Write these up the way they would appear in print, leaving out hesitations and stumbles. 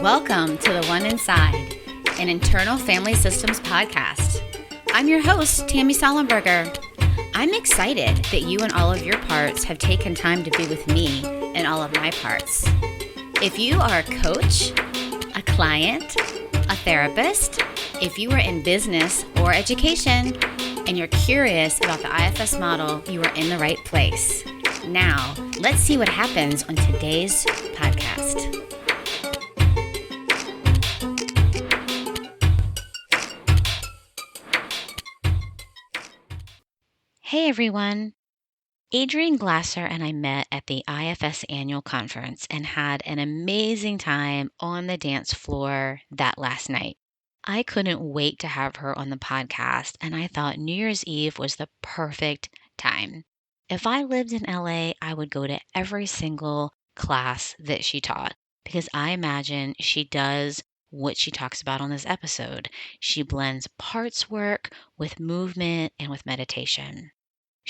Welcome to The One Inside, an internal family systems podcast. I'm your host, Tammy Sollenberger. I'm excited that you and all of your parts have taken time to be with me and all of my parts. If you are a coach, a client, a therapist, if you are in business or education, and you're curious about the IFS model, you are in the right place. Now, let's see what happens on today's podcast. Hey everyone. Adrienne Glasser and I met at the IFS annual conference and had an amazing time on the dance floor that last night. I couldn't wait to have her on the podcast, and I thought New Year's Eve was the perfect time. If I lived in LA, I would go to every single class that she taught because I imagine she does what she talks about on this episode. She blends parts work with movement and with meditation.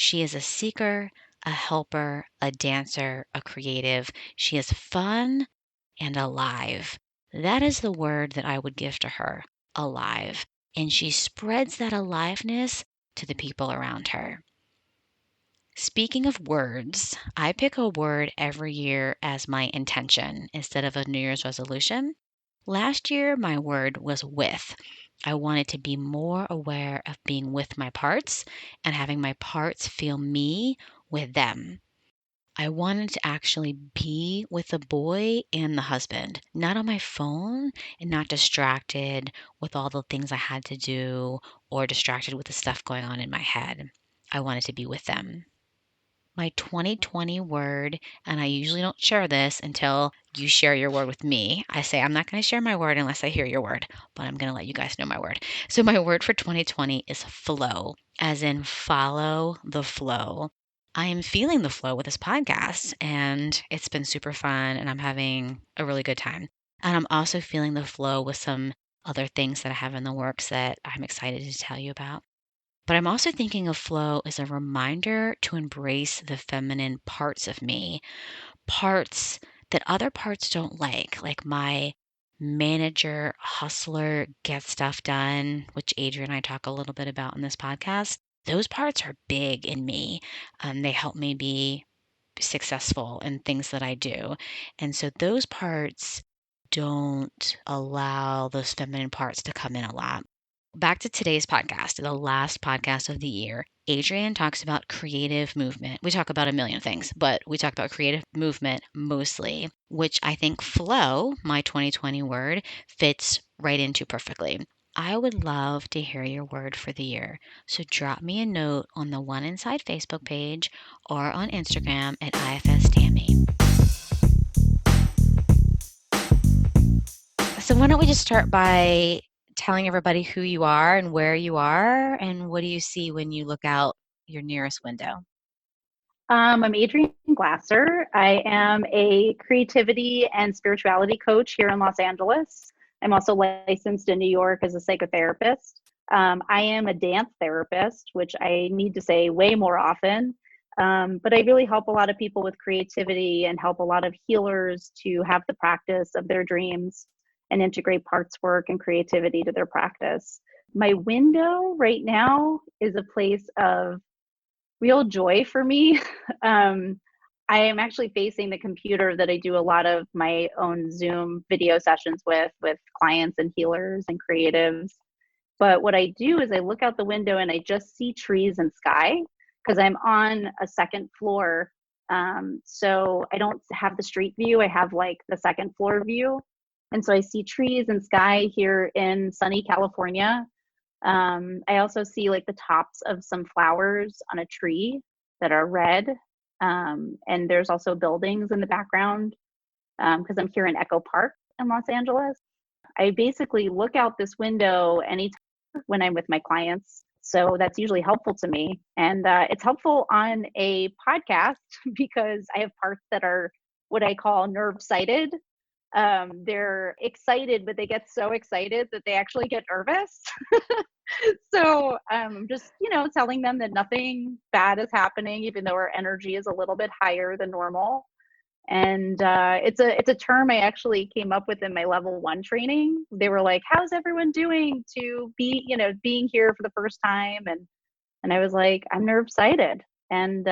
She is a seeker, a helper, a dancer, a creative. She is fun and alive. That is the word that I would give to her, alive. And she spreads that aliveness to the people around her. Speaking of words, I pick a word every year as my intention instead of a New Year's resolution. Last year, my word was with. I wanted to be more aware of being with my parts and having my parts feel me with them. I wanted to actually be with the boy and the husband, not on my phone and not distracted with all the things I had to do or distracted with the stuff going on in my head. I wanted to be with them. My 2020 word, and I usually don't share this until you share your word with me. I say I'm not going to share my word unless I hear your word, but I'm going to let you guys know my word. So my word for 2020 is flow, as in follow the flow. I am feeling the flow with this podcast, and it's been super fun, and I'm having a really good time. And I'm also feeling the flow with some other things that I have in the works that I'm excited to tell you about. But I'm also thinking of flow as a reminder to embrace the feminine parts of me, parts that other parts don't like my manager, hustler, get stuff done, which Adrienne and I talk a little bit about in this podcast. Those parts are big in me. They help me be successful in things that I do. And so those parts don't allow those feminine parts to come in a lot. Back to today's podcast, the last podcast of the year. Adrienne talks about creative movement. We talk about a million things, but we talk about creative movement mostly, which I think flow, my 2020 word, fits right into perfectly. I would love to hear your word for the year. So drop me a note on the One Inside Facebook page or on Instagram at IFS Tammy. So why don't we just start by telling everybody who you are and where you are and what do you see when you look out your nearest window? I'm Adrienne Glasser. I am a creativity and spirituality coach here in Los Angeles. I'm also licensed in New York as a psychotherapist. I am a dance therapist, which I need to say way more often. But I really help a lot of people with creativity and help a lot of healers to have the practice of their dreams and integrate parts work and creativity to their practice. My window right now is a place of real joy for me. I am actually facing the computer that I do a lot of my own Zoom video sessions with clients and healers and creatives. But what I do is I look out the window and I just see trees and sky because I'm on a second floor. So I don't have the street view. I have like the second floor view. And so I see trees and sky here in sunny California. I also see like the tops of some flowers on a tree that are red. And there's also buildings in the background because I'm here in Echo Park in Los Angeles. I basically look out this window anytime when I'm with my clients. So that's usually helpful to me. And it's helpful on a podcast because I have parts that are what I call nerve sighted. They're excited, but they get so excited that they actually get nervous. So I'm just, telling them that nothing bad is happening, even though our energy is a little bit higher than normal. And it's a term I actually came up with in my level 1 training. They were like, "How's everyone doing to be, being here for the first time?" And I was like, "I'm nerve sighted." And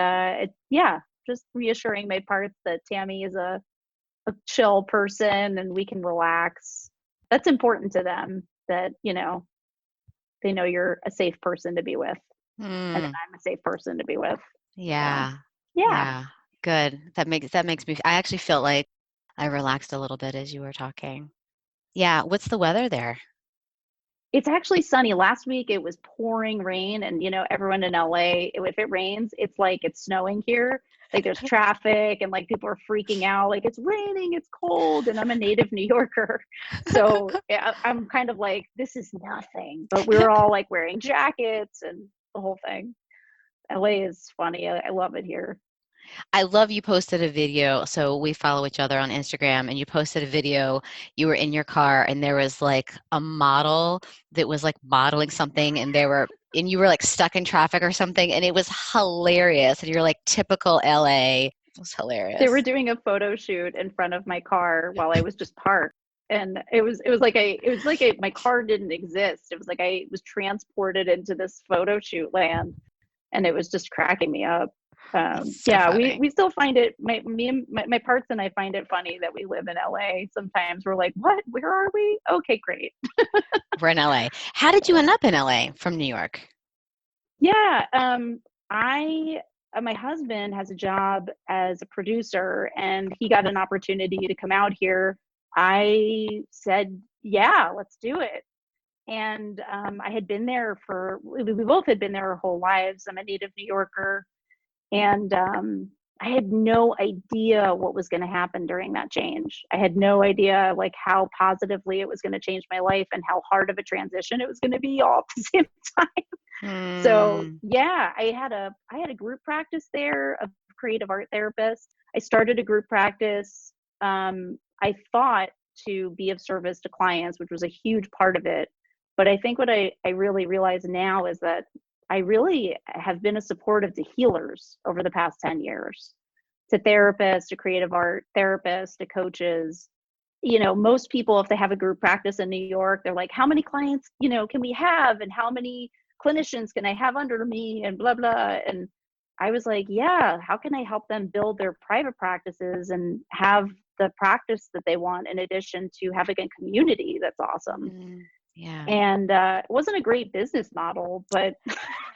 yeah, just reassuring my parts that Tammy is a chill person and we can relax. That's important to them, that they know you're a safe person to be with, and that Mm, I'm a safe person to be with. So yeah. yeah. Yeah. Good. That makes me I actually felt like I relaxed a little bit as you were talking. Yeah. What's the weather there? It's actually sunny. Last week it was pouring rain, and everyone in LA, if it rains, it's like it's snowing here. Like there's traffic and like people are freaking out, like it's raining, it's cold, and I'm a native New Yorker. So yeah, I'm kind of like, this is nothing. But we were all like wearing jackets and the whole thing. LA is funny. I love it here. I love you posted a video. So we follow each other on Instagram, and you posted a video. You were in your car, and there was like a model that was like modeling something, and you were like stuck in traffic or something, and it was hilarious. And you're like typical LA. It was They were hilarious. doing a photo shoot in front of my car while I was just parked. And it was like my car didn't exist. It was like I was transported into this photo shoot land, and it was just cracking me up. That's so Yeah, we funny. we still find it. Me and my parts and I find it funny that we live in LA. Sometimes we're like, "What? Where are we?" Okay, great. We're in LA. How did you end up in LA from New York? Yeah, I my husband has a job as a producer, and he got an opportunity to come out here. I said, "Yeah, let's do it." And I had been there we both had been there our whole lives. I'm a native New Yorker, and I had no idea what was going to happen during that change. I had no idea like how positively it was going to change my life and how hard of a transition it was going to be all at the same time. So Hmm. yeah, I had a group practice there of creative art therapists. I started a group practice. I thought to be of service to clients, which was a huge part of it. But I think what I really realize now is that I really have been a supportive to healers over the past 10 years, to therapists, to creative art therapists, to coaches. Most people, if they have a group practice in New York, they're like, how many clients, can we have? And how many clinicians can I have under me? And blah, blah. And I was like, yeah, how can I help them build their private practices and have the practice that they want in addition to having a community that's awesome? Mm, yeah. And it wasn't a great business model, but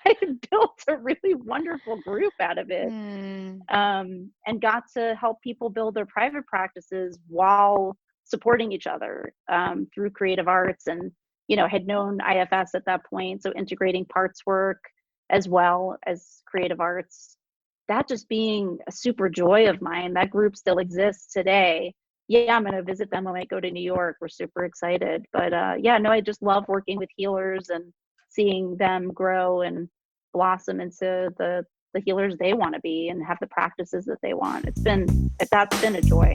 I built a really wonderful group out of it, Mm, and got to help people build their private practices while supporting each other through creative arts. And had known IFS at that point, so integrating parts work as well as creative arts, that just being a super joy of mine. That group still exists today. Yeah, I'm going to visit them when I go to New York. We're super excited. But yeah, no, I just love working with healers and seeing them grow and blossom into the healers they want to be and have the practices that they want. That's been a joy.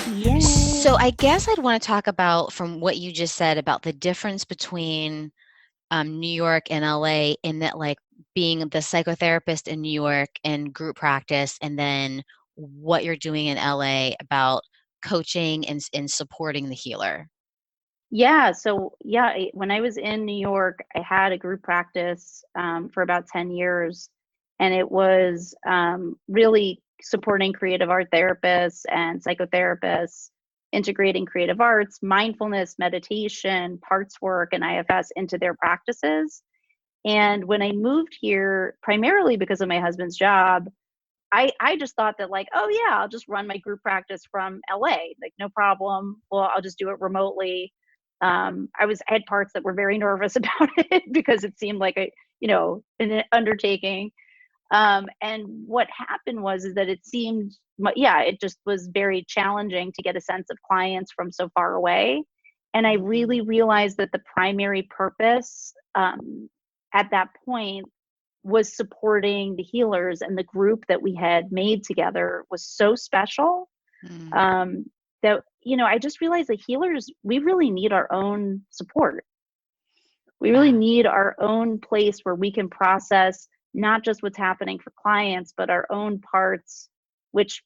Yay. so I guess I'd want to talk about from what you just said about the difference between New York and LA in that like being the psychotherapist in New York and group practice, and then what you're doing in LA about coaching and supporting the healer. Yeah. So, yeah, when I was in New York, I had a group practice for about 10 years, and it was really supporting creative art therapists and psychotherapists, integrating creative arts, mindfulness, meditation, parts work, and IFS into their practices. And when I moved here, primarily because of my husband's job, I just thought that, like, oh yeah, I'll just run my group practice from LA, like no problem. Well, I'll just do it remotely. I had parts that were very nervous about it because it seemed like an undertaking. And what happened was is that it seemed, yeah, it just was very challenging to get a sense of clients from so far away. And I Mm, really realized that the primary purpose at that point was supporting the healers, and the group that we had made together was so special, mm, um, that I just realized the healers, we really need our own support. We really yeah. need our own place where we can process not just what's happening for clients, but our own parts, which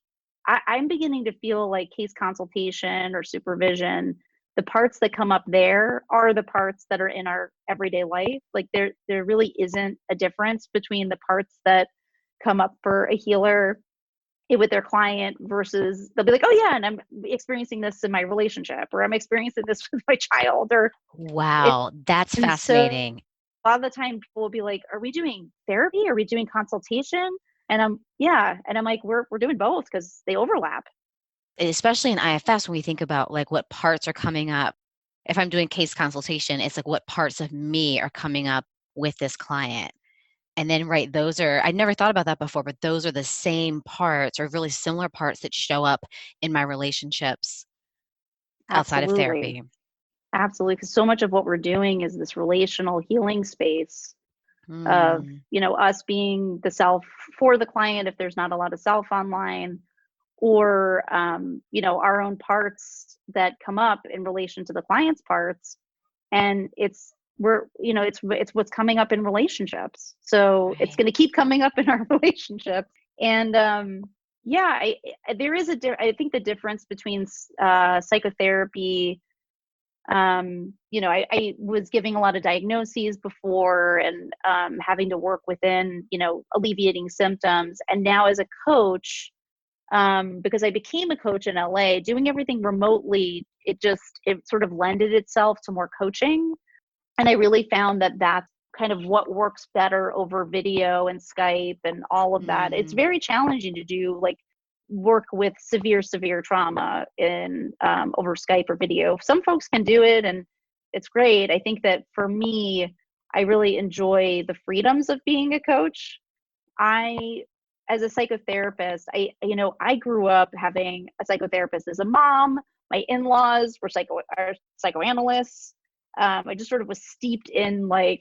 I'm beginning to feel like case consultation or supervision, the parts that come up there are the parts that are in our everyday life. Like there really isn't a difference between the parts that come up for a healer with their client versus they'll be like, oh yeah, and I'm experiencing this in my relationship, or I'm experiencing this with my child, or it. Wow, that's And so fascinating. a lot of the time people will be like, are we doing therapy? Are we doing consultation? And yeah. And I'm like, we're doing both because they overlap. Especially in IFS, when we think about like what parts are coming up. If I'm doing case consultation, it's like what parts of me are coming up with this client. And then, right, those are, I never thought about that before, but those are the same parts or really similar parts that show up in my relationships outside of Absolutely. therapy. Absolutely. Because so much of what we're doing is this relational healing space of, Mm, us being the self for the client if there's not a lot of self online, or our own parts that come up in relation to the client's parts. And it's what's coming up in relationships, so it's right. going to keep coming up in our relationship. And yeah, there is I think the difference between psychotherapy, I was giving a lot of diagnoses before, and having to work within, alleviating symptoms. And now as a coach, because I became a coach in LA, doing everything remotely, it sort of lended itself to more coaching. And I really found that that's kind of what works better over video and Skype and all of that. It's Mm, very challenging to do like work with severe trauma in over Skype or video. Some folks can do it, and it's great. I think that for me, I really enjoy the freedoms of being a coach. I, as a psychotherapist, I grew up having a psychotherapist as a mom. My in-laws were psychoanalysts. I just sort of was steeped in like,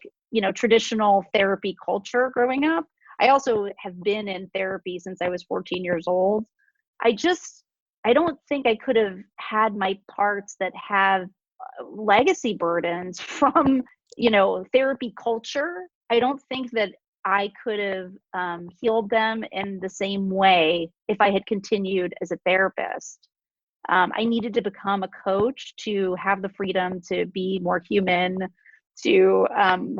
traditional therapy culture growing up. I also have been in therapy since I was 14 years old. I just, I don't think I could have had my parts that have legacy burdens from, therapy culture. I don't think that I could have healed them in the same way if I had continued as a therapist. I needed to become a coach to have the freedom to be more human, to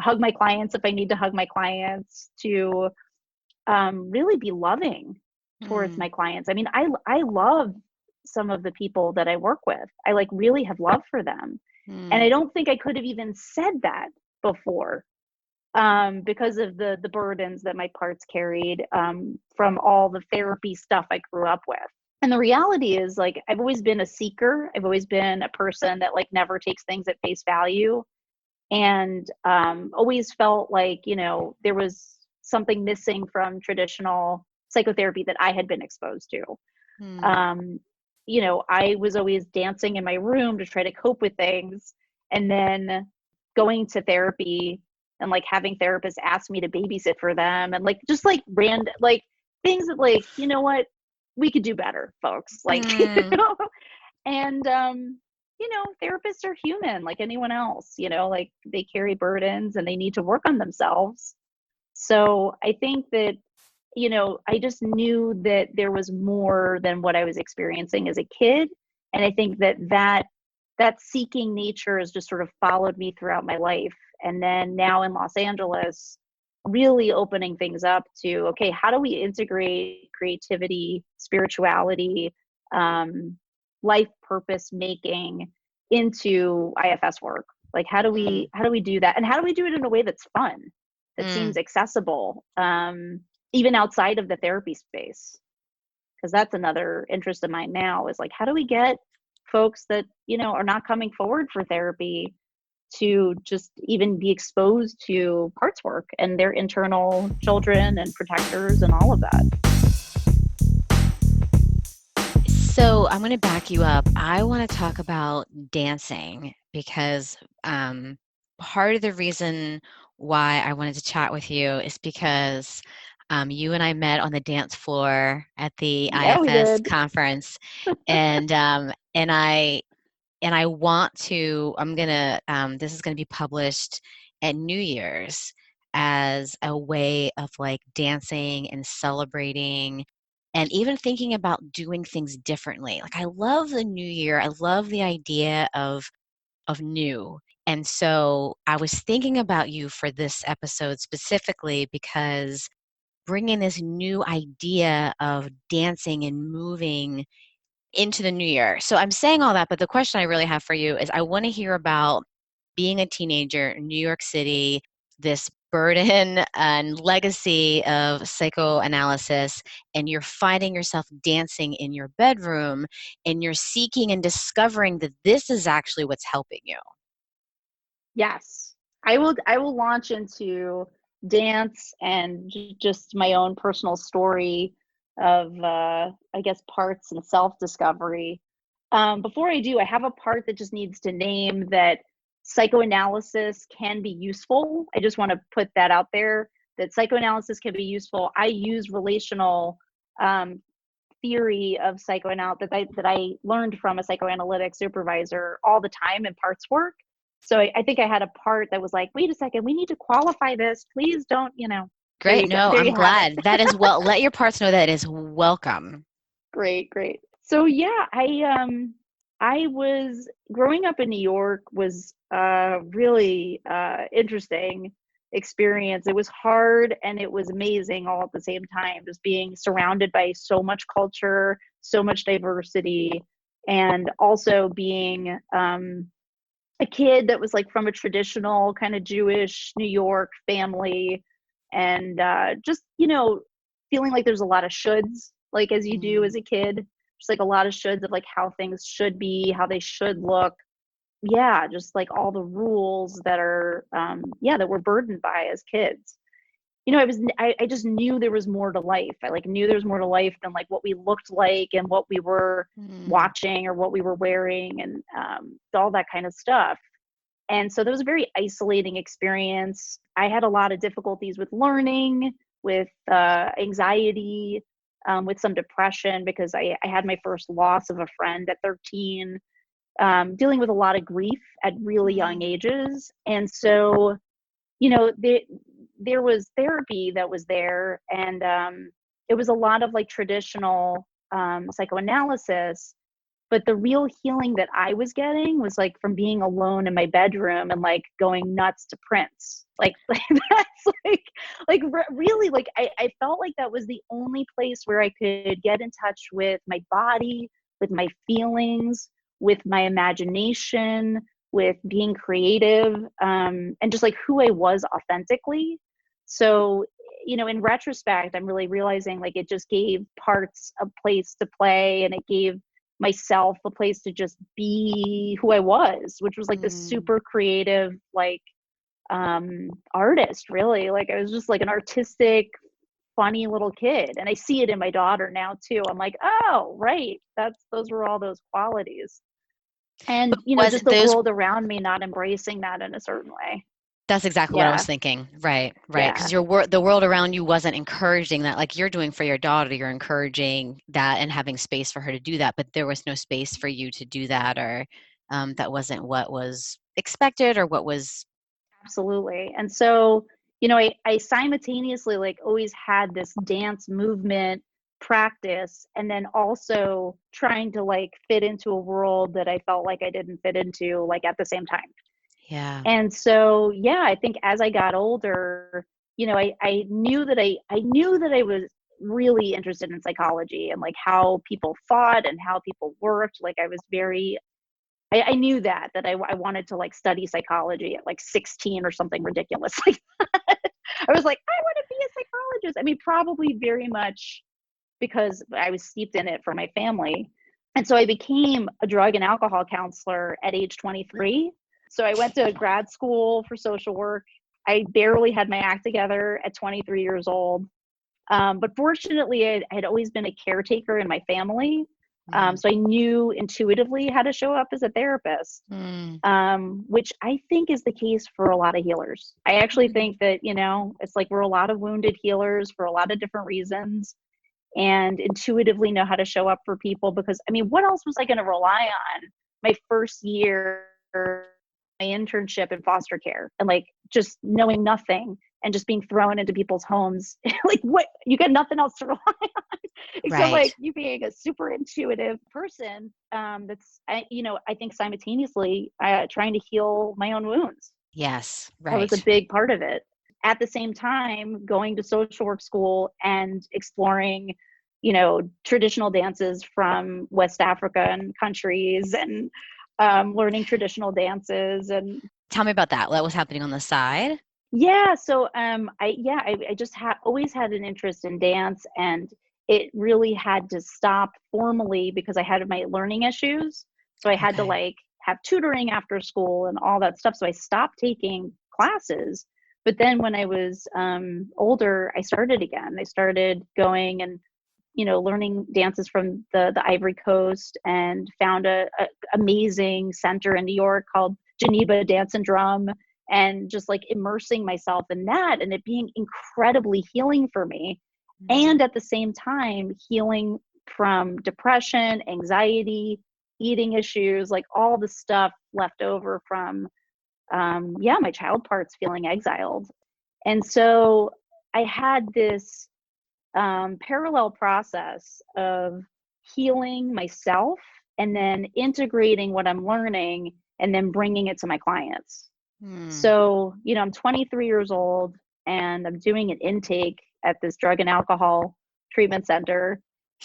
hug my clients if I need to hug my clients, to really be loving towards mm, my clients. I mean, I love some of the people that I work with. I like really have love for them, and I mm, don't think I could have even said that before, because of the burdens that my parts carried, from all the therapy stuff I grew up with. And the reality is, like, I've always been a seeker. I've always been a person that like never takes things at face value, and always felt like, there was something missing from traditional psychotherapy that I had been exposed to. mm, um, I was always dancing in my room to try to cope with things, and then going to therapy and like having therapists ask me to babysit for them, and like just like random like things that, like, what, we could do better, folks, like, mm, and therapists are human like anyone else, like they carry burdens and they need to work on themselves. So I think that, I just knew that there was more than what I was experiencing as a kid. And I think that seeking nature has just sort of followed me throughout my life. And then now in Los Angeles, really opening things up to, okay, how do we integrate creativity, spirituality, um, life purpose making into IFS work? Like, mm, how do we do that? And how do we do it in a way that's fun, that seems mm. accessible, even outside of the therapy space? Because that's another interest of mine now, is like, how do we get folks that, are not coming forward for therapy to just even be exposed to parts work and their internal children and protectors and all of that? So I'm going to back you up. I want to talk about dancing because part of the reason why I wanted to chat with you is because you and I met on the dance floor at the Yeah, we IFS did. conference, and I want to. I'm gonna. This is going to be published at New Year's. as a way of like dancing and celebrating and even thinking about doing things differently. Like I love the new year. I love the idea of new. And so I was thinking about you for this episode specifically because bringing this new idea of dancing and moving into the new year. So I'm saying all that, but the question I really have for you is I want to hear about being a teenager in New York City, this burden and legacy of psychoanalysis, and you're finding yourself dancing in your bedroom and you're seeking and discovering that this is actually what's helping you. Yes, I will launch into dance and just my own personal story of I guess parts and self-discovery. Before I do, I have a part that just needs to name that psychoanalysis can be useful. I just want to put that out there that psychoanalysis can be useful. I use relational um, theory of psychoanalysis that I learned from a psychoanalytic supervisor all the time in parts work. So I think I had a part that was like, wait a second, we need to qualify this. Please don't, there Great. you go. No, There I'm you have it. glad. That is well, let your parts know that is welcome. Great, great. So yeah, I was growing up in New York was a really interesting experience. It was hard and it was amazing all at the same time, just being surrounded by so much culture, so much diversity, and also being a kid that was like from a traditional kind of Jewish New York family, and just feeling like there's a lot of shoulds, like as you do Mm, as a kid, just like a lot of shoulds of like how things should be, how they should look. Yeah, just like all the rules that are yeah, that we're burdened by as kids. I just knew there was more to life. I like knew there was more to life than like what we looked like and what we were mm, watching or what we were wearing, and all that kind of stuff. And so that was a very isolating experience. I had a lot of difficulties with learning, with anxiety, with some depression because I had my first loss of a friend at 13, dealing with a lot of grief at really young mm, ages. And so, you know, there, there was therapy that was there, and it was a lot of like traditional psychoanalysis, but the real healing that I was getting was like from being alone in my bedroom and like going nuts to Prince. Like that's really like I felt like that was the only place where I could get in touch with my body, with my feelings, with my imagination, with being creative, and just like who I was authentically. So, in retrospect, I'm really realizing like it just gave parts a place to play, and it gave myself a place to just be who I was, which was like this mm. super creative, like artist, really. Like I was just like an artistic, funny little kid. And I see it in my daughter now too. I'm like, oh, right. Those were all those qualities. But And, was just it the those world around me not embracing that in a certain way. that's exactly what I was Yeah. thinking. Right, right. Because Yeah. the world around you wasn't encouraging that, like you're doing for your daughter, you're encouraging that and having space for her to do that, but there was no space for you to do that, or that wasn't what was expected or what was. Absolutely. And so, I simultaneously like always had this dance movement practice, and then also trying to like fit into a world that I felt like I didn't fit into like at the same time. Yeah. And so, yeah, I think as I got older, I knew that I was really interested in psychology and like how people thought and how people worked. Like I was very I knew that I wanted to like study psychology at like 16 or something ridiculous like that. I was like, I want to be a psychologist. I mean, probably very much because I was steeped in it from my family. And so I became a drug and alcohol counselor at age 23. So I went to grad school for social work. I barely had my act together at 23 years old. But fortunately, I had always been a caretaker in my family. Mm, So I knew intuitively how to show up as a therapist, mm, which I think is the case for a lot of healers. I actually mm. think that, it's like we're a lot of wounded healers for a lot of different reasons, and intuitively know how to show up for people because, I mean, what else was I going to rely on my first year internship in foster care and like just knowing nothing and just being thrown into people's homes. Like, what, you got nothing else to rely on except Right. like you being a super intuitive person. That's, I think simultaneously trying to heal my own wounds. Yes. That was a Right. big part of it. At the same time, going to social work school and exploring, traditional dances from West African countries and learning traditional dances. And Tell me about that. What was happening on the side? yeah, so I just always had an interest in dance, and it really had to stop formally because I had my learning issues. So I had to Okay. like have tutoring after school and all that stuff. So I stopped taking classes. But then when I was older, I started again. I started going and learning dances from the Ivory Coast, and found a amazing center in New York called Geneva Dance and Drum, and just like immersing myself in that, and it being incredibly healing for me. Mm. And at the same time, healing from depression, anxiety, eating issues, like all the stuff left over from, my child parts feeling exiled. And so I had this parallel process of healing myself and then integrating what I'm learning and then bringing it to my clients. Mm. So, I'm 23 years old and I'm doing an intake at this drug and alcohol treatment center.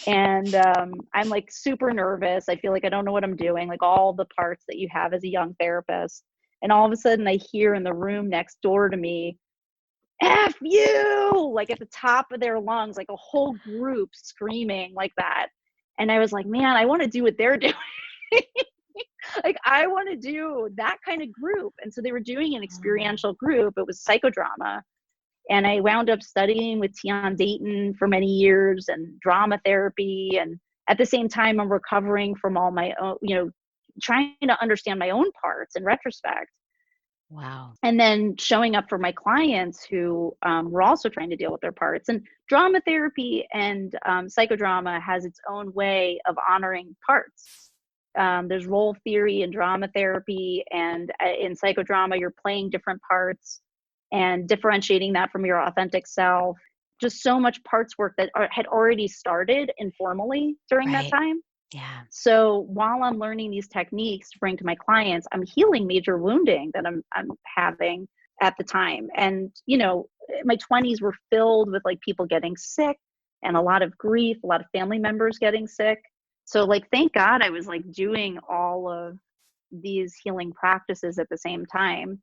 And I'm like super nervous. I feel like I don't know what I'm doing, like all the parts that you have as a young therapist. And all of a sudden, I hear in the room next door to me, F you, like at the top of their lungs, like a whole group screaming like that. And I was like, man, I want to do what they're doing. Like, I want to do that kind of group. And so they were doing an Mm. experiential group. It was psychodrama. And I wound up studying with Tion Dayton for many years and drama therapy. And at the same time, I'm recovering from all my own, trying to understand my own parts in retrospect, Wow. and then showing up for my clients who were also trying to deal with their parts. And drama therapy and psychodrama has its own way of honoring parts. There's role theory in drama therapy, and in psychodrama, you're playing different parts and differentiating that from your authentic self. Just so much parts work that had already started informally during that Right. time. Yeah. So while I'm learning these techniques to bring to my clients, I'm healing major wounding that I'm having at the time. And my 20s were filled with like people getting sick and a lot of grief, a lot of family members getting sick. So like, thank God I was like doing all of these healing practices at the same time.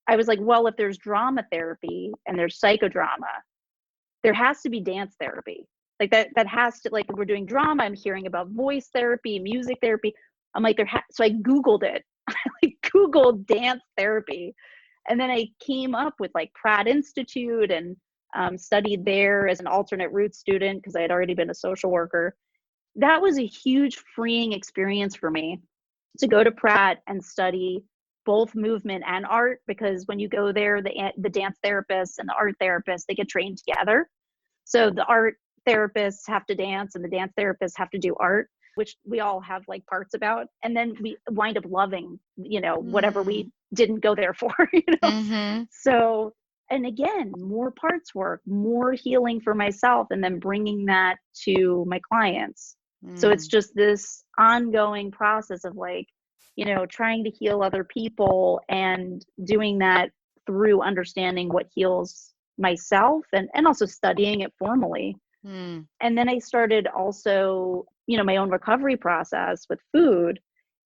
I was like, well, if there's drama therapy and there's psychodrama, there has to be dance therapy. Like that has to, like, if we're doing drama, I'm hearing about voice therapy, music therapy. I'm like, so I Googled it. I like Googled dance therapy. And then I came up with like Pratt Institute, and studied there as an alternate route student because I had already been a social worker. That was a huge freeing experience for me to go to Pratt and study both movement and art, because when you go there, the dance therapists and the art therapists, they get trained together. So the art therapists have to dance and the dance therapists have to do art, which we all have like parts about. And then we wind up loving, whatever Mm. we didn't go there for, Mm-hmm. So, and again, more parts work, more healing for myself, and then bringing that to my clients. So it's Mm. just this ongoing process of like, trying to heal other people and doing that through understanding what heals myself, and also studying it formally. Mm. And then I started also, my own recovery process with food.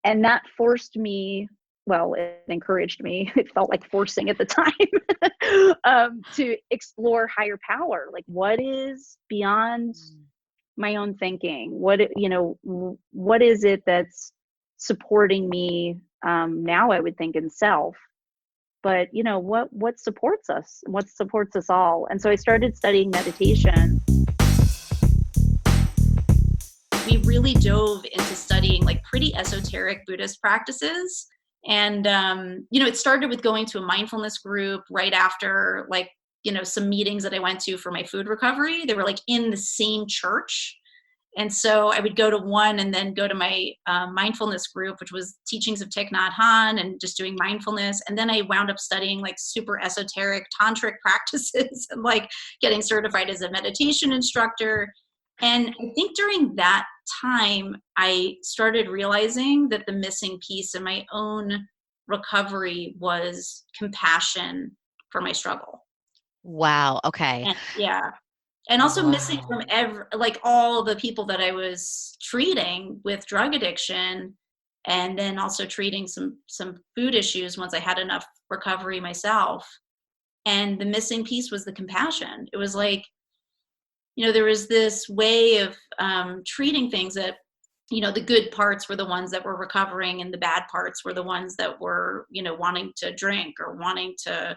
And that forced me, well, it encouraged me, it felt like forcing at the time, to explore higher power. Like, what is beyond Mm. my own thinking? What is it that's supporting me now, I would think, in self? But what supports us, what supports us all. And so I started studying meditation. We really dove into studying like pretty esoteric Buddhist practices. And it started with going to a mindfulness group right after, like, some meetings that I went to for my food recovery. They were like in the same church. And so I would go to one and then go to my mindfulness group, which was teachings of Thich Nhat Hanh and just doing mindfulness. And then I wound up studying like super esoteric tantric practices and like getting certified as a meditation instructor. And I think during that time, I started realizing that the missing piece in my own recovery was compassion for my struggle. Wow. Okay. And yeah, and also missing Wow. from like all the people that I was treating with drug addiction, and then also treating some food issues once I had enough recovery myself. And the missing piece was the compassion. It was like, there was this way of treating things that, the good parts were the ones that were recovering, and the bad parts were the ones that were, wanting to drink or wanting to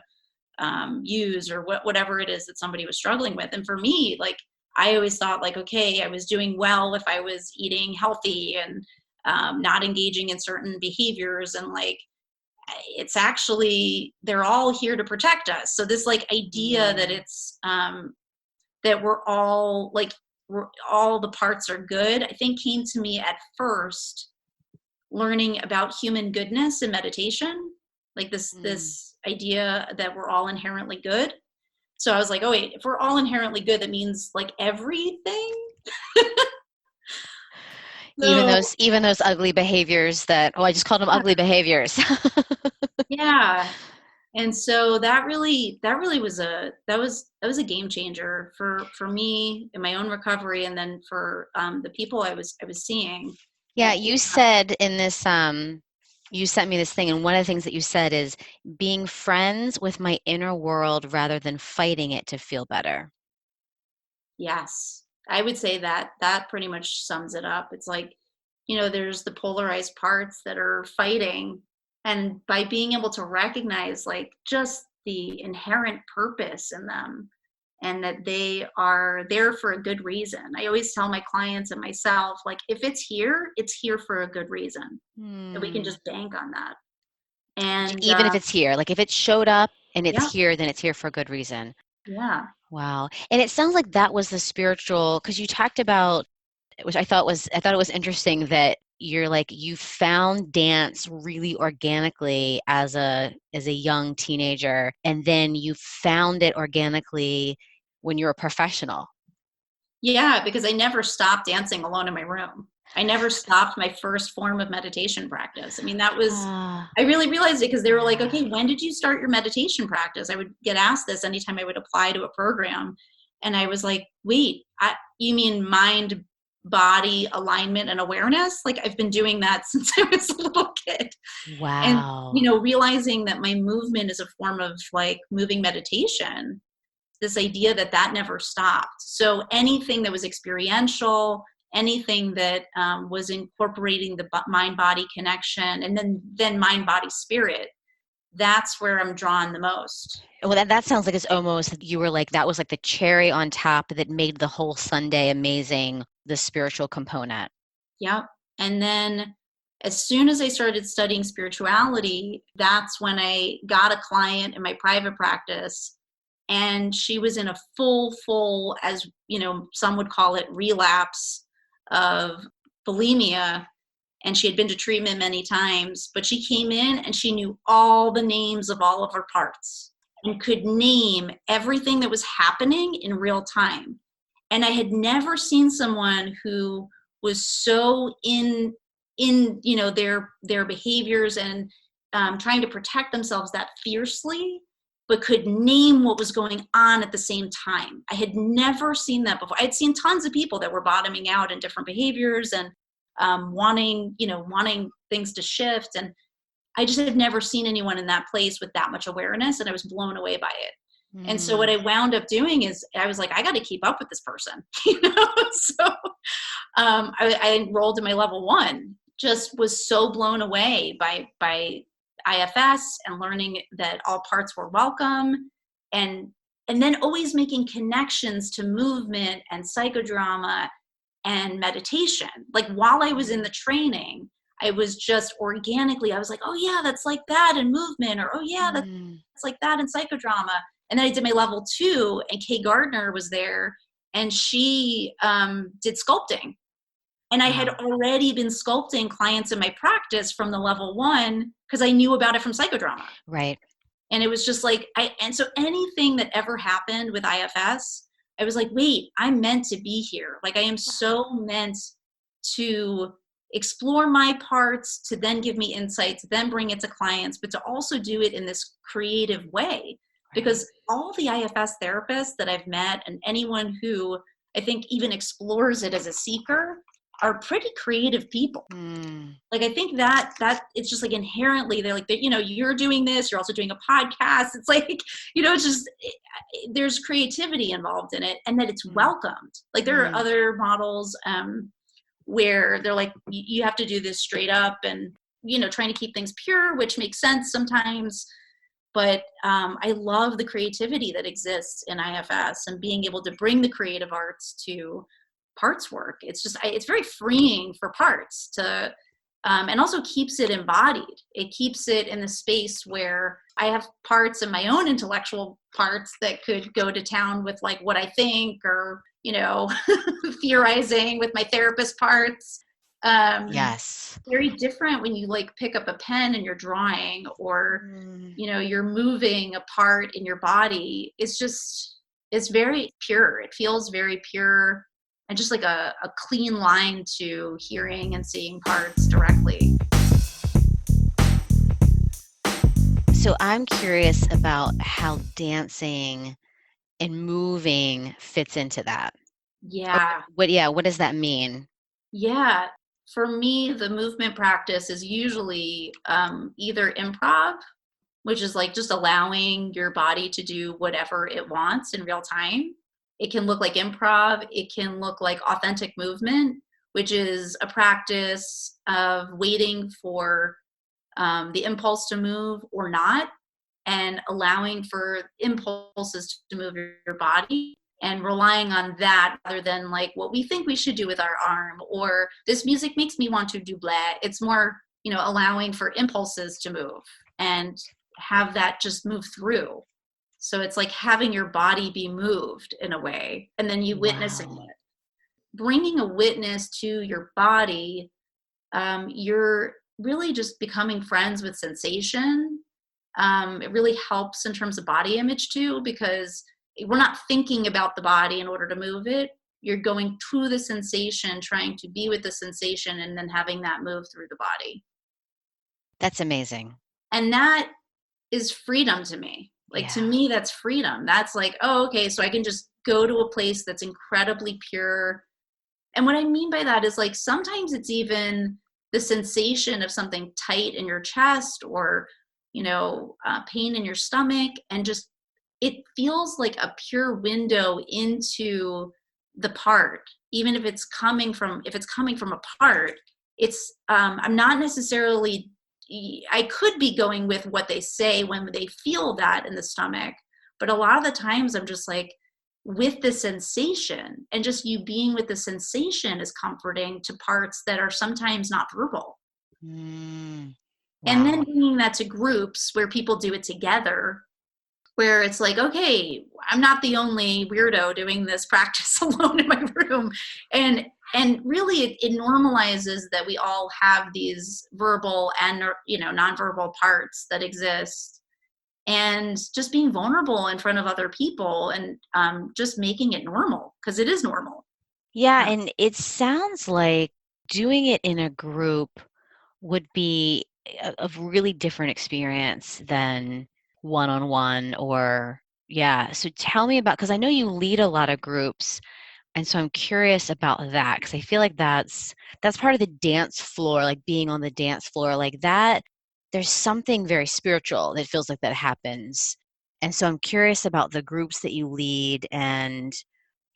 use, or whatever it is that somebody was struggling with. And for me, like, I always thought like, okay, I was doing well if I was eating healthy and not engaging in certain behaviors. And like, it's actually, they're all here to protect us. So this like idea that it's, that we're all the parts are good, I think came to me at first learning about human goodness in meditation, like this idea that we're all inherently good. So I was like, oh wait, if we're all inherently good, that means like everything. So Even those ugly behaviors that, I just called them yeah, ugly behaviors. yeah. And so that really was a game changer for me in my own recovery, and then for the people I was seeing. Yeah, you said in this, you sent me this thing, and one of the things that you said is being friends with my inner world rather than fighting it to feel better. Yes, I would say that that pretty much sums it up. It's like, there's the polarized parts that are fighting. And by being able to recognize like just the inherent purpose in them, and that they are there for a good reason. I always tell my clients and myself, like, if it's here for a good reason. And we can Hmm. just bank on that. And Even if it's here, like if it showed up and it's yeah, here, then it's here for a good reason. yeah. Wow. And it sounds like that was the spiritual, because you talked about, which I thought it was interesting that you're like, you found dance really organically as a young teenager, and then you found it organically when you're a professional. Yeah, because I never stopped dancing alone in my room. I never stopped my first form of meditation practice. I mean, Ah, I really realized it because they were like, yeah. okay, when did you start your meditation practice? I would get asked this anytime I would apply to a program. And I was like, wait, you mean mind, body, alignment, and awareness? Like, I've been doing that since I was a little kid. And, Wow. realizing that my movement is a form of like moving meditation, this idea that that never stopped. So anything that was experiential, anything that was incorporating the mind body connection, and then mind body spirit, that's where I'm drawn the most. Well, that sounds like it's almost, you were like, that was like the cherry on top that made the whole Sunday amazing, the spiritual component. Yep. And then as soon as I started studying spirituality, that's when I got a client in my private practice. And she was in a full, as some would call it, relapse of bulimia. And she had been to treatment many times, but she came in and she knew all the names of all of her parts and could name everything that was happening in real time. And I had never seen someone who was so in their behaviors and trying to protect themselves that fiercely, but could name what was going on at the same time. I had never seen that before. I'd seen tons of people that were bottoming out in different behaviors and wanting things to shift. And I just had never seen anyone in that place with that much awareness, and I was blown away by it. And so what Hmm. I wound up doing is I was like, I got to keep up with this person, So I enrolled in my level one. Just was so blown away by IFS and learning that all parts were welcome, and then always making connections to movement and psychodrama and meditation. Like while I was in the training, I was just organically, I was like, oh yeah, that's like that in movement, or oh yeah, that's Hmm. like that in psychodrama. And then I did my level two, and Kay Gardner was there, and she did sculpting. And I had Wow. already been sculpting clients in my practice from the level 1 because I knew about it from psychodrama. Right. And it was just like, and so anything that ever happened with IFS, I was like, wait, I'm meant to be here. Like I am so meant to explore my parts, to then give me insights, then bring it to clients, but to also do it in this creative way. Right. Because all the IFS therapists that I've met and anyone who I think even explores it as a seeker are pretty creative people. Mm. Like I think that it's just like inherently they're like, you know, you're doing this, you're also doing a podcast. It's like, you know, it's just there's creativity involved in it, and that it's Mm. welcomed. Like there are other models where they're like, you have to do this straight up, and you know, trying to keep things pure, which makes sense sometimes. But I love the creativity that exists in IFS and being able to bring the creative arts to parts work. It's just, it's very freeing for parts to, and also keeps it embodied. It keeps it in the space where I have parts of my own intellectual parts that could go to town with like what I think, or, you know, theorizing with my therapist parts. Yes. Very different when you like pick up a pen and you're drawing, or you know, you're moving a part in your body. It's just, it's very pure. It feels very pure, and just like a clean line to hearing and seeing parts directly. So I'm curious about how dancing and moving fits into that. Or Yeah. what does that mean? Yeah. For me, the movement practice is usually either improv, which is like just allowing your body to do whatever it wants in real time. It can look like improv. It can look like authentic movement, which is a practice of waiting for the impulse to move or not, and allowing for impulses to move your body and relying on that rather than like what we think we should do with our arm, or this music makes me want to do blah. It's more, you know, allowing for impulses to move and have that just move through. So it's like having your body be moved in a way, and then you witnessing Wow. it. Bringing a witness to your body, you're really just becoming friends with sensation. It really helps in terms of body image too, because we're not thinking about the body in order to move it. You're going to the sensation, trying to be with the sensation, and then having that move through the body. That's amazing. And that is freedom to me. Like to Yeah. me, that's freedom. That's like, oh, okay, so I can just go to a place that's incredibly pure. And what I mean by that is like sometimes it's even the sensation of something tight in your chest, or, you know, pain in your stomach, and just it feels like a pure window into the part, even if it's coming from a part. It's I'm not necessarily, I could be going with what they say when they feel that in the stomach, but a lot of the times I'm just like with the sensation, and just you being with the sensation is comforting to parts that are sometimes not verbal. Mm. And Wow. then bringing that to groups where people do it together, where it's like, okay, I'm not the only weirdo doing this practice alone in my room. And really it normalizes that we all have these verbal and, you know, nonverbal parts that exist, and just being vulnerable in front of other people, and just making it normal, because it is normal. Yeah, and it sounds like doing it in a group would be a really different experience than one-on-one or yeah. So tell me about, because I know you lead a lot of groups, and so I'm curious about that because I feel like that's part of the dance floor, like being on the dance floor, like that. There's something very spiritual that feels like that happens. And so I'm curious about the groups that you lead, and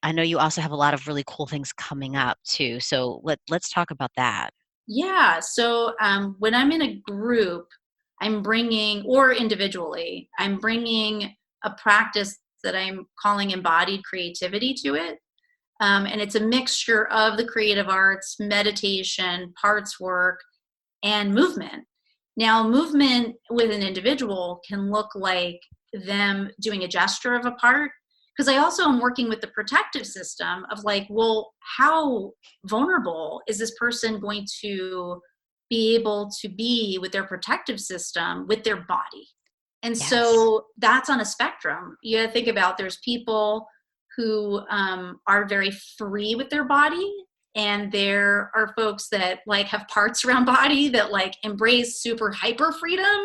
I know you also have a lot of really cool things coming up too. So let's talk about that. Yeah. So when I'm in a group, I'm bringing, or individually, I'm bringing a practice that I'm calling embodied creativity to it. And it's a mixture of the creative arts, meditation, parts work, and movement. Now, movement with an individual can look like them doing a gesture of a part, because I also am working with the protective system of like, well, how vulnerable is this person going to be able to be with their protective system with their body? And Yes. so that's on a spectrum. You gotta think about, there's people who are very free with their body, and there are folks that like have parts around body that like embrace super hyper freedom.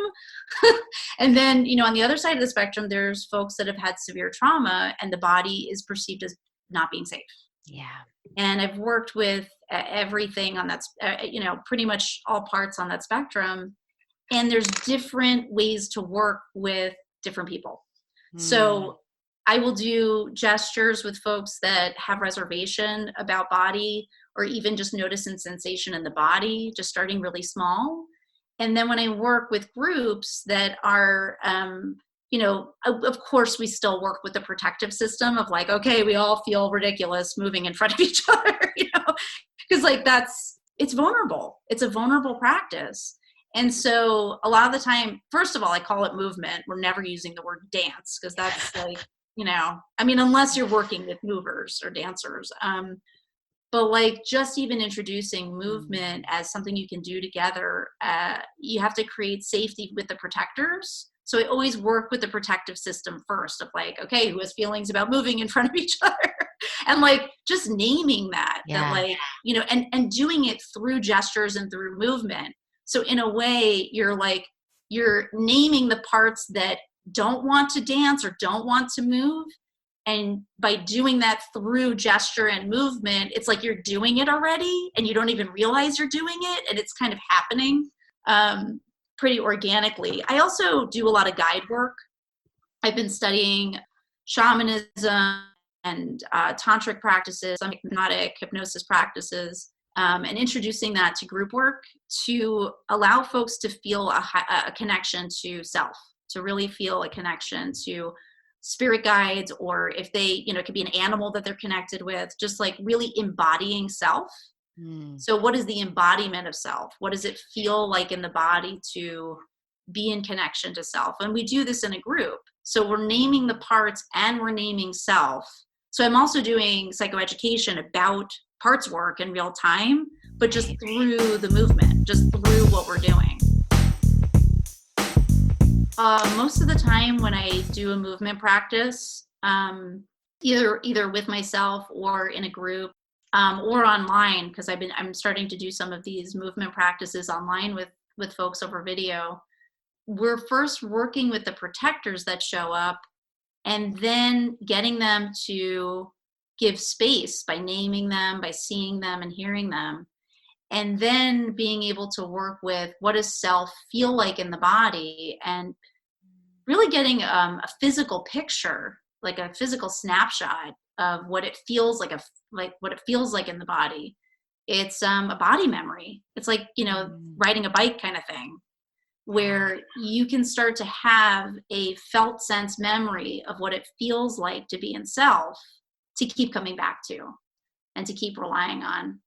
And then, you know, on the other side of the spectrum, there's folks that have had severe trauma and the body is perceived as not being safe. Yeah. And I've worked with everything on that, you know, pretty much all parts on that spectrum. And there's different ways to work with different people. So I will do gestures with folks that have reservation about body, or even just notice and sensation in the body, just starting really small. And then when I work with groups that are, you know, of course, we still work with the protective system of like, okay, we all feel ridiculous moving in front of each other, you know, because like it's vulnerable. It's a vulnerable practice. And so a lot of the time, first of all, I call it movement. We're never using the word dance because that's like, you know, I mean, unless you're working with movers or dancers. But like just even introducing movement as something you can do together, you have to create safety with the protectors. So I always work with the protective system first of like, okay, who has feelings about moving in front of each other? And like just naming that, that like, you know, and doing it through gestures and through movement. So in a way, you're like, you're naming the parts that don't want to dance or don't want to move. And by doing that through gesture and movement, it's like you're doing it already and you don't even realize you're doing it. And it's kind of happening pretty organically. I also do a lot of guide work. I've been studying shamanism and tantric practices, some hypnotic hypnosis practices, and introducing that to group work to allow folks to feel a connection to self, to really feel a connection to spirit guides, or if they, you know, it could be an animal that they're connected with, just like really embodying self. So what is the embodiment of self? What does it feel like in the body to be in connection to self? And we do this in a group. So we're naming the parts and we're naming self. So I'm also doing psychoeducation about parts work in real time, but just through the movement, just through what we're doing. Most of the time when I do a movement practice, either with myself or in a group, or online, because I'm starting to do some of these movement practices online with folks over video. We're first working with the protectors that show up, and then getting them to give space by naming them, by seeing them and hearing them. And then being able to work with what does self feel like in the body, and really getting a physical picture, like a physical snapshot of what it feels like, what it feels like in the body. It's a body memory. It's like, you know, riding a bike kind of thing, where you can start to have a felt sense memory of what it feels like to be in self, to keep coming back to and to keep relying on.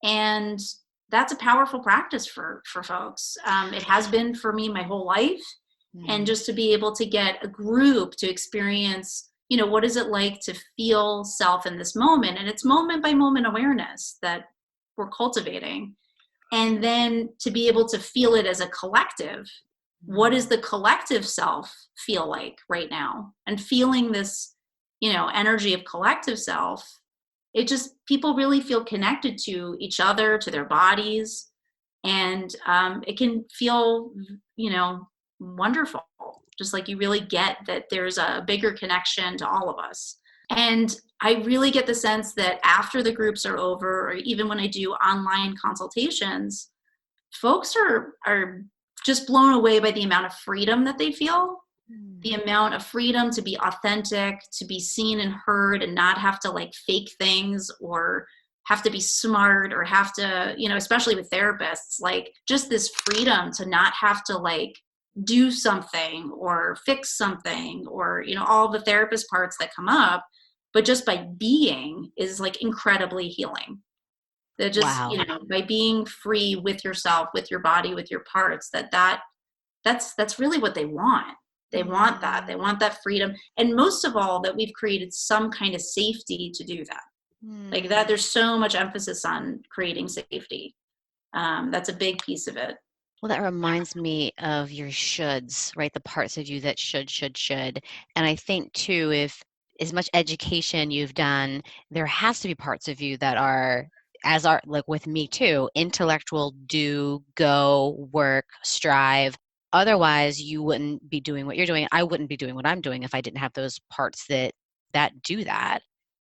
And that's a powerful practice for folks. It has been for me my whole life. And just to be able to get a group to experience, you know, what is it like to feel self in this moment? And it's moment by moment awareness that we're cultivating. And then to be able to feel it as a collective. What does the collective self feel like right now? And feeling this, you know, energy of collective self, it just, people really feel connected to each other, to their bodies. And it can feel, you know, wonderful. Just like you really get that there's a bigger connection to all of us. And I really get the sense that after the groups are over, or even when I do online consultations, folks are just blown away by the amount of freedom that they feel, the amount of freedom to be authentic, to be seen and heard, and not have to like fake things or have to be smart or have to, you know, especially with therapists, like just this freedom to not have to like do something or fix something, or, you know, all the therapist parts that come up, but just by being is like incredibly healing. That just, you know, by being free with yourself, with your body, with your parts, that's really what they want. They want that. They want that freedom. And most of all, that we've created some kind of safety to do that. Like that, there's so much emphasis on creating safety. That's a big piece of it. Well, that reminds me of your shoulds, right? The parts of you that should. And I think too, if as much education you've done, there has to be parts of you that are, as are like with me too, intellectual, do, go, work, strive. Otherwise, you wouldn't be doing what you're doing. I wouldn't be doing what I'm doing if I didn't have those parts that do that.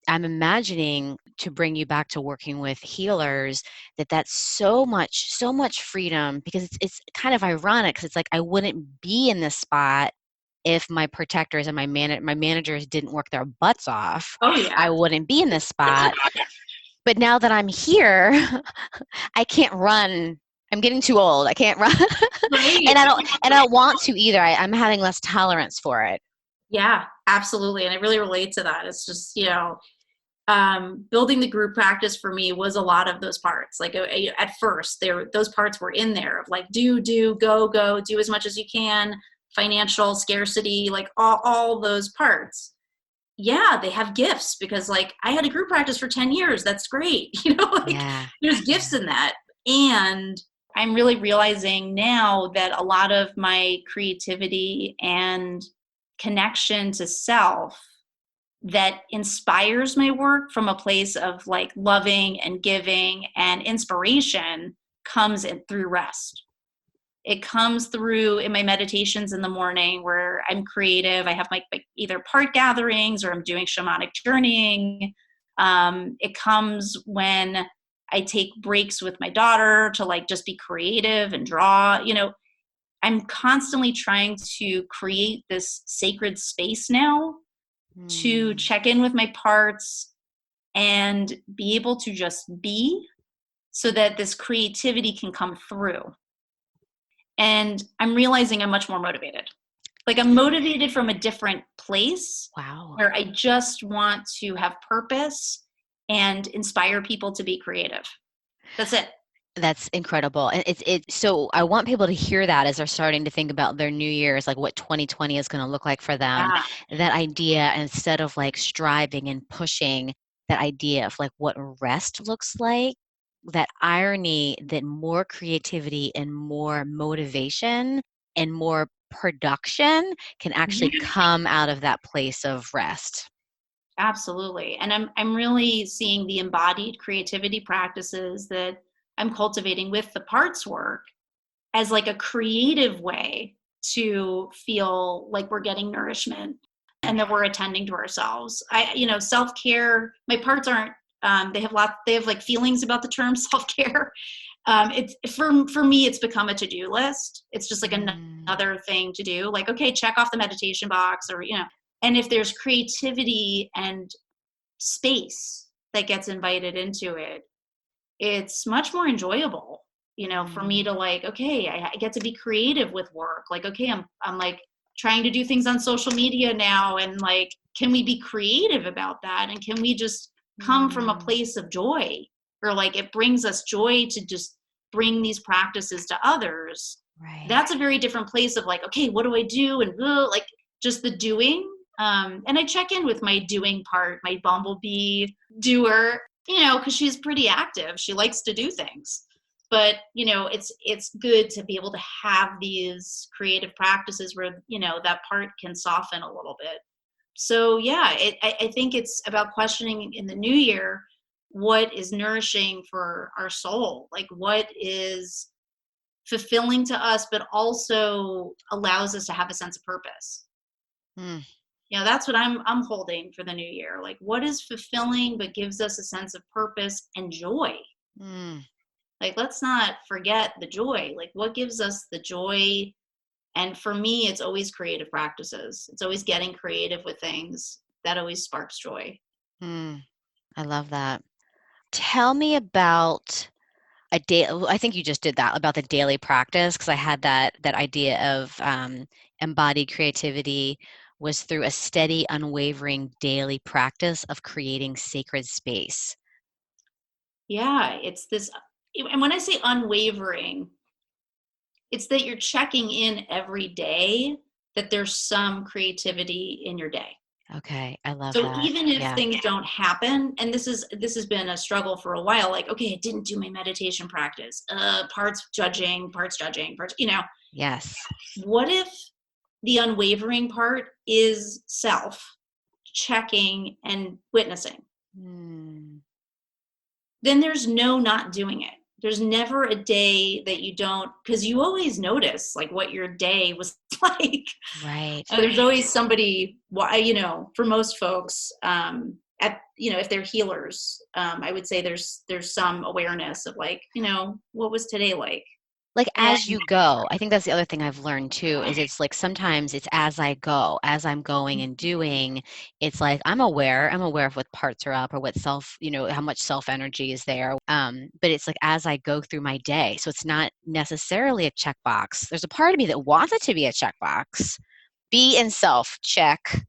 I'm imagining, to bring you back to working with healers, that's so much freedom, because it's kind of ironic, because it's like I wouldn't be in this spot if my protectors and my managers didn't work their butts off. Oh yeah. I wouldn't be in this spot. But now that I'm here, I can't run. I'm getting too old. I can't run. Right. And I don't want to either. I'm having less tolerance for it. Yeah, absolutely. And I really relate to that. It's just, building the group practice for me was a lot of those parts. Like at first, those parts were in there of like do, go, do as much as you can, financial scarcity, like all those parts. Yeah, they have gifts, because like I had a group practice for 10 years. That's great. Yeah. There's gifts in that. And I'm really realizing now that a lot of my creativity and connection to self that inspires my work from a place of like loving and giving and inspiration comes in through rest. It comes through in my meditations in the morning where I'm creative. I have my either part gatherings or I'm doing shamanic journeying. It comes when I take breaks with my daughter to like just be creative and draw. I'm constantly trying to create this sacred space now to check in with my parts and be able to just be, so that this creativity can come through. And I'm realizing I'm much more motivated. Like I'm motivated from a different place. Wow. Where I just want to have purpose and inspire people to be creative. That's it. That's incredible. And so I want people to hear that as they're starting to think about their new year's, like what 2020 is going to look like for them. Yeah. That idea, instead of like striving and pushing, that idea of like what rest looks like, that irony that more creativity and more motivation and more production can actually come out of that place of rest. Absolutely. And I'm really seeing the embodied creativity practices that I'm cultivating with the parts work as like a creative way to feel like we're getting nourishment and that we're attending to ourselves. Self-care, my parts aren't, they have like feelings about the term self-care. It's for me, it's become a to-do list. It's just like another thing to do. Like, okay, check off the meditation box and if there's creativity and space that gets invited into it, it's much more enjoyable, for me to like, okay, I get to be creative with work. Like, okay, I'm like trying to do things on social media now. And like, can we be creative about that? And can we just come from a place of joy, or like it brings us joy to just bring these practices to others. Right. That's a very different place of like, okay, what do I do? And like just the doing. And I check in with my doing part, my bumblebee doer, because she's pretty active. She likes to do things. But, it's good to be able to have these creative practices where, that part can soften a little bit. So, yeah, I think it's about questioning in the new year, what is nourishing for our soul? Like, what is fulfilling to us, but also allows us to have a sense of purpose? That's what I'm holding for the new year. Like, what is fulfilling but gives us a sense of purpose and joy? Like, let's not forget the joy. Like, what gives us the joy? And for me, it's always creative practices. It's always getting creative with things. That always sparks joy. I love that. Tell me about a day. I think you just did that, about the daily practice, because I had that idea of embodied creativity was through a steady, unwavering daily practice of creating sacred space. Yeah, it's this, and when I say unwavering, it's that you're checking in every day that there's some creativity in your day. Okay. I love So that. even if Yeah. things don't happen, and this has been a struggle for a while, like, okay, I didn't do my meditation practice, parts judging, parts, Yes. what if the unwavering part is self checking and witnessing? Mm, Then there's no not doing it. There's never a day that you don't, because you always notice like what your day was like. right. There's always somebody, for most folks, if they're healers, I would say there's some awareness of like, what was today like? Like And as you go, I think that's the other thing I've learned too, is it's like sometimes it's as I go, as I'm going and doing, it's like I'm aware of what parts are up or what how much self energy is there. But it's like as I go through my day. So it's not necessarily a checkbox. There's a part of me that wants it to be a checkbox. Be in self, check.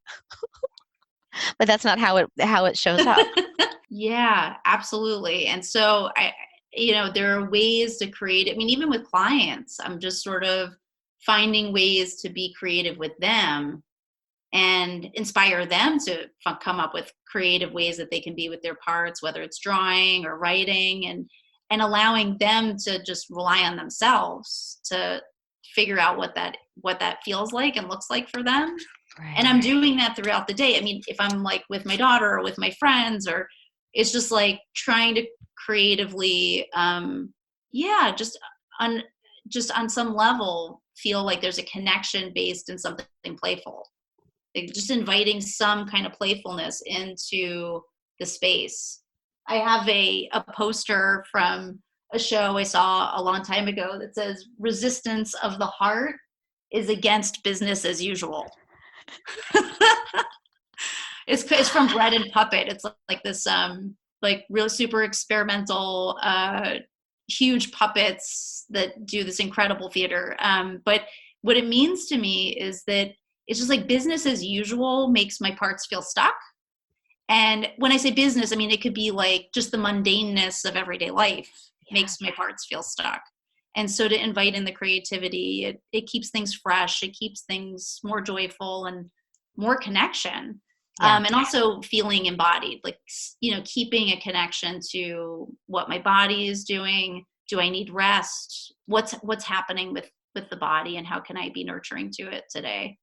But that's not how it shows up. yeah, absolutely. And so there are ways to create. I mean, even with clients, I'm just sort of finding ways to be creative with them and inspire them to come up with creative ways that they can be with their parts, whether it's drawing or writing, and allowing them to just rely on themselves to figure out what that feels like and looks like for them. And I'm Right. doing that throughout the day. I mean, if I'm like with my daughter or with my friends, or it's just like trying to creatively, yeah, on just on some level feel like there's a connection based in something playful. Like just inviting some kind of playfulness into the space. I have a poster from a show I saw a long time ago that says resistance of the heart is against business as usual. It's from Bread and Puppet. It's like this like real super experimental huge puppets that do this incredible theater. But what it means to me is that it's just like business as usual makes my parts feel stuck. And when I say business, I mean it could be like just the mundaneness of everyday life Yeah. makes my parts feel stuck. And so to invite in the creativity, it keeps things fresh. It keeps things more joyful and more connection. Yeah. And also feeling embodied, like, keeping a connection to what my body is doing. Do I need rest? What's happening with the body, and how can I be nurturing to it today?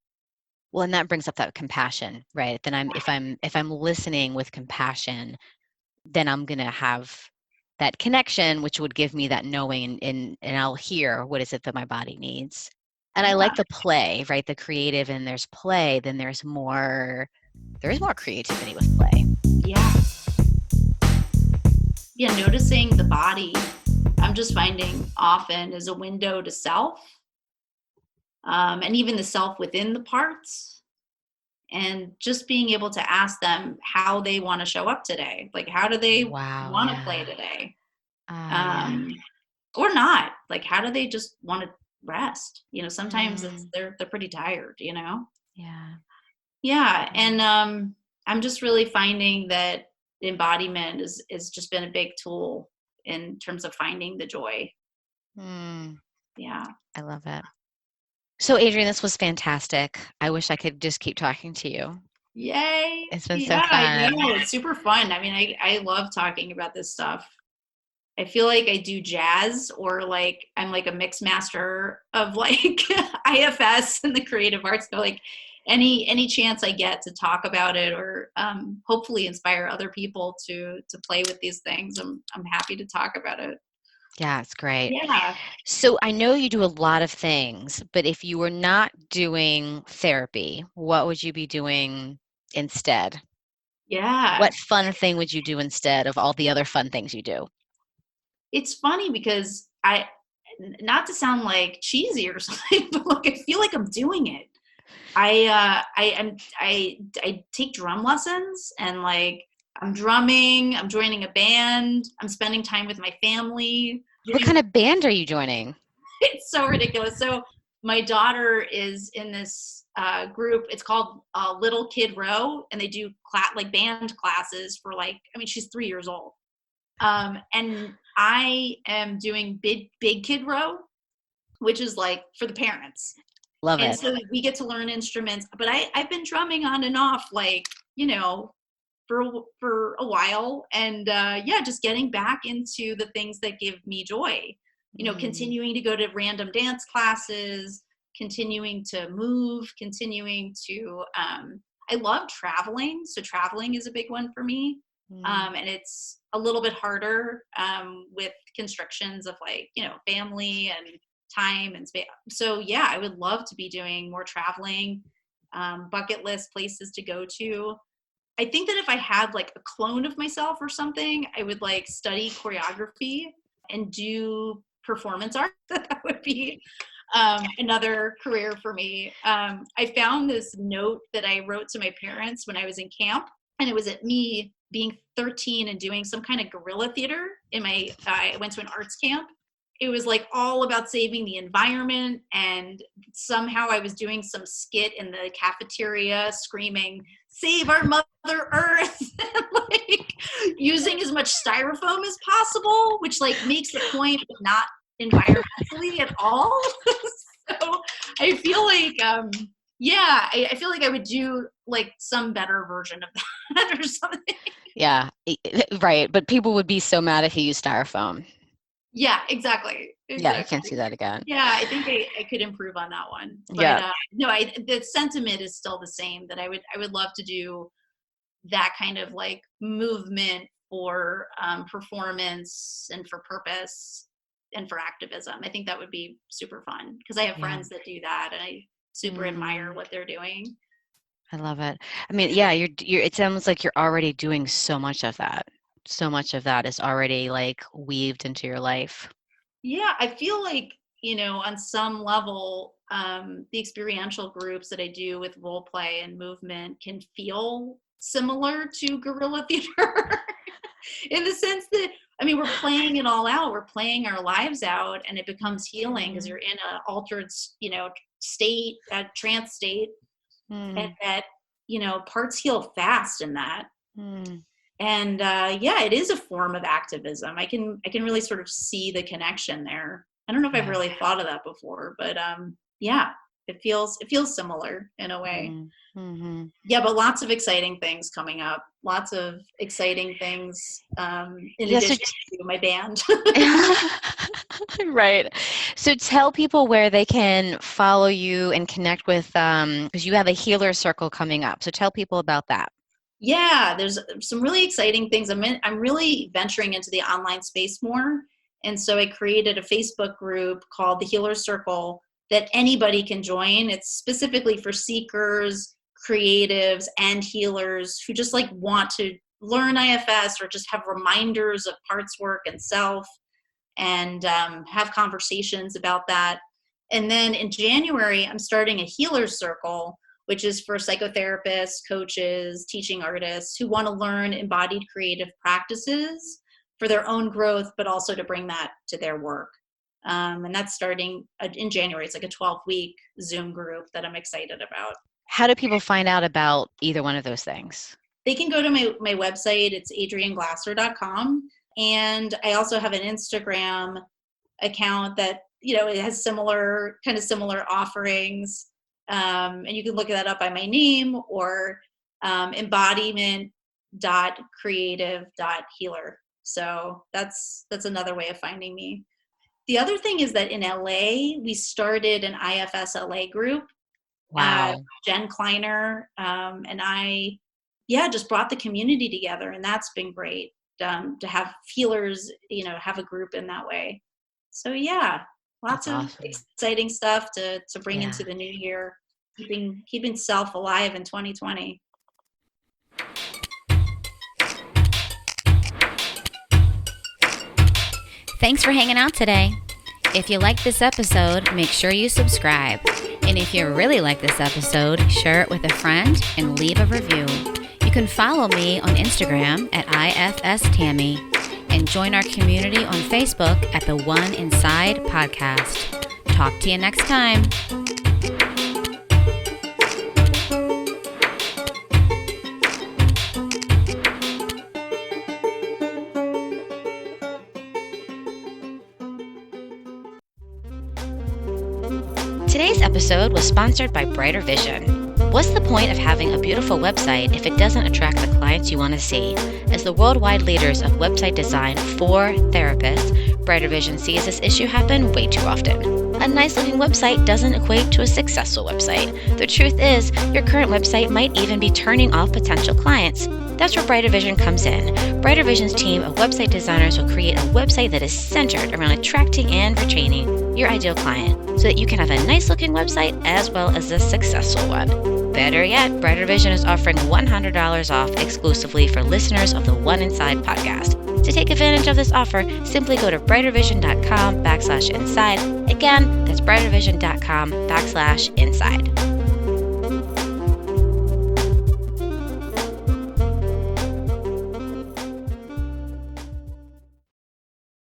Well, and that brings up that compassion, right? Then if I'm listening with compassion, then I'm gonna have that connection, which would give me that knowing, and I'll hear what is it that my body needs. And I Yeah. like the play, right? The creative, and there's play, then there is more creativity with play. Yeah. Yeah. Noticing the body, I'm just finding often is a window to self, and even the self within the parts, and just being able to ask them how they want to show up today. Like, how do they Wow, want to play yeah. today? Yeah. Um, or not. Like, how do they just want to rest? Sometimes Mm, they're pretty tired. yeah. Yeah. And Mm, I'm just really finding that embodiment is just been a big tool in terms of finding the joy. mm, Yeah. I love it. So, Adrienne, this was fantastic. I wish I could just keep talking to you. Yay. It's been so Yeah, I fun. know. It's super fun. I mean, I love talking about this stuff. I feel like I do jazz, or like I'm like a mix master of like IFS and the creative arts. So like any chance I get to talk about it, or hopefully inspire other people to play with these things, I'm happy to talk about it. Yeah, it's great. Yeah. So I know you do a lot of things, but if you were not doing therapy, what would you be doing instead? Yeah. What fun thing would you do instead of all the other fun things you do? It's funny because not to sound like cheesy or something, but like I feel like I'm doing it. I take drum lessons, and like I'm drumming, I'm joining a band, I'm spending time with my family. What kind of band are you joining? It's so ridiculous. So my daughter is in this group. It's called Little Kid Row, and they do like band classes for like. I mean, she's 3 years old, and I am doing Big Kid Row, which is like for the parents. Love And it. so we get to learn instruments, but I've been drumming on and off, like, for a while. And yeah, just getting back into the things that give me joy, continuing to go to random dance classes, continuing to move, continuing to, I love traveling. So traveling is a big one for me. And it's a little bit harder with constrictions of like, family and time and space. So yeah, I would love to be doing more traveling, bucket list places to go to. I think that if I had like a clone of myself or something, I would like study choreography and do performance art. That would be another career for me. I found this note that I wrote to my parents when I was in camp, and it was at me being 13 and doing some kind of guerrilla theater I went to an arts camp. It was like all about saving the environment, and somehow I was doing some skit in the cafeteria screaming, "Save our Mother Earth," and like using as much styrofoam as possible, which like makes the point, but not environmentally at all. So I feel like, yeah, I feel like I would do like some better version of that or something. Yeah, right. But people would be so mad if you used styrofoam. Yeah, exactly. Yeah, you can't see that again. Yeah, I think I could improve on that one. But Yeah. no, the sentiment is still the same, that I would love to do that kind of like movement for performance and for purpose and for activism. I think that would be super fun because I have friends that do that, and I super admire what they're doing. I love it. I mean, yeah, you're it sounds like you're already doing so much of that. So much of that is already like weaved into your life. Yeah, I feel like, on some level, the experiential groups that I do with role play and movement can feel similar to guerrilla theater in the sense that, I mean, we're playing it all out. We're playing our lives out, and it becomes healing because you're in an altered, state, a trance state, and that, parts heal fast in that. And yeah, it is a form of activism. I can really sort of see the connection there. I don't know if I've really thought of that before, but yeah, it feels similar in a way. Yeah, but lots of exciting things coming up. Lots of exciting things in addition to my band. Right. So tell people where they can follow you and connect with, because you have a healer circle coming up. So tell people about that. Yeah, there's some really exciting things. I'm really venturing into the online space more. And so I created a Facebook group called the Healer Circle that anybody can join. It's specifically for seekers, creatives, and healers who just like want to learn IFS or just have reminders of parts work and self, and have conversations about that. And then in January, I'm starting a Healer Circle, which is for psychotherapists, coaches, teaching artists who want to learn embodied creative practices for their own growth, but also to bring that to their work. And that's starting in January. It's like a 12-week Zoom group that I'm excited about. How do people find out about either one of those things? They can go to my website. It's adrienneglasser.com. And I also have an Instagram account that, it has similar offerings. And you can look that up by my name, or embodiment.creative.healer. So that's another way of finding me. The other thing is that in LA, we started an IFS LA group. Wow. Jen Kleiner and I, just brought the community together, and that's been great to have healers, have a group in that way. So yeah, lots of exciting stuff to bring into the new year, keeping self alive in 2020. Thanks for hanging out today. If you like this episode, make sure you subscribe. And if you really like this episode, share it with a friend and leave a review. You can follow me on Instagram at IFSTammy and join our community on Facebook at the One Inside Podcast. Talk to you next time. Today's episode was sponsored by Brighter Vision. What's the point of having a beautiful website if it doesn't attract the clients you want to see? As the worldwide leaders of website design for therapists, Brighter Vision sees this issue happen way too often. A nice-looking website doesn't equate to a successful website. The truth is, your current website might even be turning off potential clients. That's where Brighter Vision comes in. Brighter Vision's team of website designers will create a website that is centered around attracting and retaining your ideal client so that you can have a nice-looking website as well as a successful one. Better yet, Brighter Vision is offering $100 off exclusively for listeners of the One Inside podcast. To take advantage of this offer, simply go to brightervision.com/inside. Again, that's brightervision.com/inside.